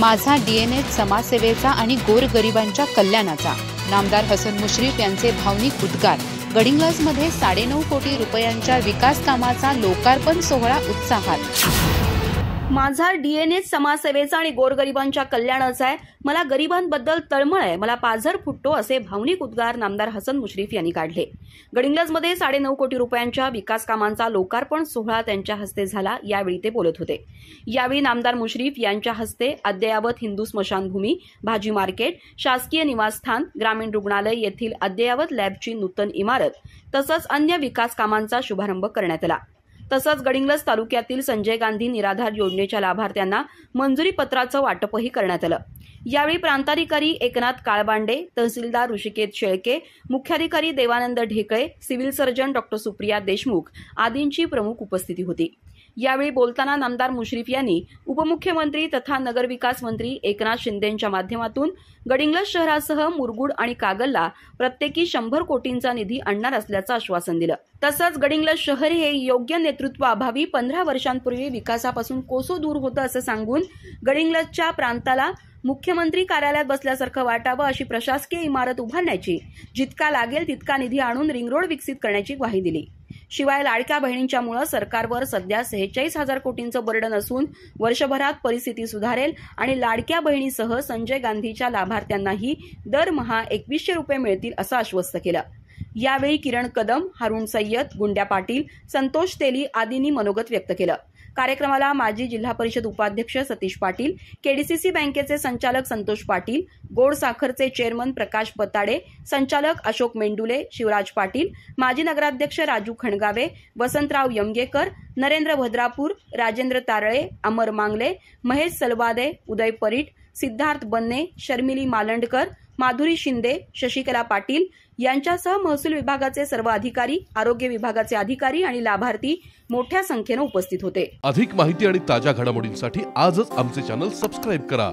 माझा डीएनए समाजसेवेचा आणि गोरगरिबांच्या कल्याणाचा। नामदार हसन मुश्रीफ यांचे भावनिक उद्गार। गडिंग्लजमध्ये 9.5 कोटी रुपयांच्या विकास कामाचा लोकार्पण सोहळा उत्साहात। माझा डीएनए समाजसेवेचा आणि गोरगरिबांच्या कल्याणाचा आहे। मला गरिबांबद्दल तळमळ आहे, मला पाझर फुटतो, असे भावनिक उद्गार नामदार हसन मुश्रीफ यांनी काढले। गडिंग्लजमध्ये 9.5 कोटी रुपयांच्या विकास कामांचा लोकार्पण सोहळा त्यांच्या हस्ते झाला। यावेळी ते बोलत होते। यावेळी नामदार मुश्रीफ यांच्या हस्ते अद्ययावत हिंदू स्मशानभूमी, भाजी मार्केट, शासकीय निवासस्थान, ग्रामीण रुग्णालय येथील अद्ययावत लॅबची नूतन इमारत तसंच अन्य विकास कामांचा शुभारंभ करण्यात आला। तसंच गडिंग्लज तालुक्यातील संजय गांधी निराधार योजनेच्या लाभार्थ्यांना मंजुरी पत्राचं वाटपही करण्यात आलं। यावेळी प्रांताधिकारी एकनाथ काळबांडे, तहसीलदार ऋषिकेश शेळके, मुख्याधिकारी देवानंद ढेकळे, सिव्हिल सर्जन डॉ. सुप्रिया देशमुख आदींची प्रमुख उपस्थिती होती। यावेळी बोलताना नामदार मुश्रीफ यांनी उपमुख्यमंत्री तथा नगरविकास मंत्री एकनाथ शिंदेंच्या माध्यमातून गडिंग्लज शहरासह मुरगुड आणि कागलला प्रत्येकी 100 कोटींचा निधी आणणार असल्याचं आश्वासन दिलं। तसंच गडिंग्लज शहर हे योग्य नेतृत्वाअभावी 15 वर्षांपूर्वी विकासापासून कोसो दूर होतं असं सांगून गडिंग्लजच्या प्रांताला मुख्यमंत्री कार्यालयात बसल्यासारखं वाटावं अशी प्रशासकीय इमारत उभारण्याची, जितका लागेल तितका निधी आणून रिंग रोड विकसित करण्याची ग्वाही दिली। शिवाय लाडक्या बहिणींच्यामुळे सरकारवर सध्या 46,000 कोटींचं बर्डन असून वर्षभरात परिस्थिती सुधारेल आणि लाडक्या बहिणीसह संजय गांधीच्या लाभार्थ्यांनाही दरमहा 2100 रुपये मिळतील असं आश्वस्त केलं। यावेळी किरण कदम, हारून सय्यद, गुंड्या पाटील, संतोष तेली आदींनी मनोगत व्यक्त केलं। कार्यक्रमाला माजी जिल्हा परिषद उपाध्यक्ष सतीश पाटील, केडीसीसी बँकेचे संचालक संतोष पाटील, गोड साखरचे चेअरमन प्रकाश पताडे, संचालक अशोक मेंडुले, शिवराज पाटील, माजी नगराध्यक्ष राजू खणगावे, वसंतराव यमगेकर, नरेंद्र भद्रापूर, राजेंद्र तारळे, अमर मांगले, महेश सलवादे, उदय परीट, सिद्धार्थ बन्ने, शर्मिली मालंडकर, माधुरी शिंदे, शशिकला पाटील यांच्यासह महसूल विभागाचे सर्व अधिकारी, आरोग्य विभागाचे अधिकारी आणि लाभार्थी मोठ्या संख्येने उपस्थित होते। अधिक माहिती आणि ताज्या घडामोडींसाठी आजच आमचे चॅनल सबस्क्राइब करा।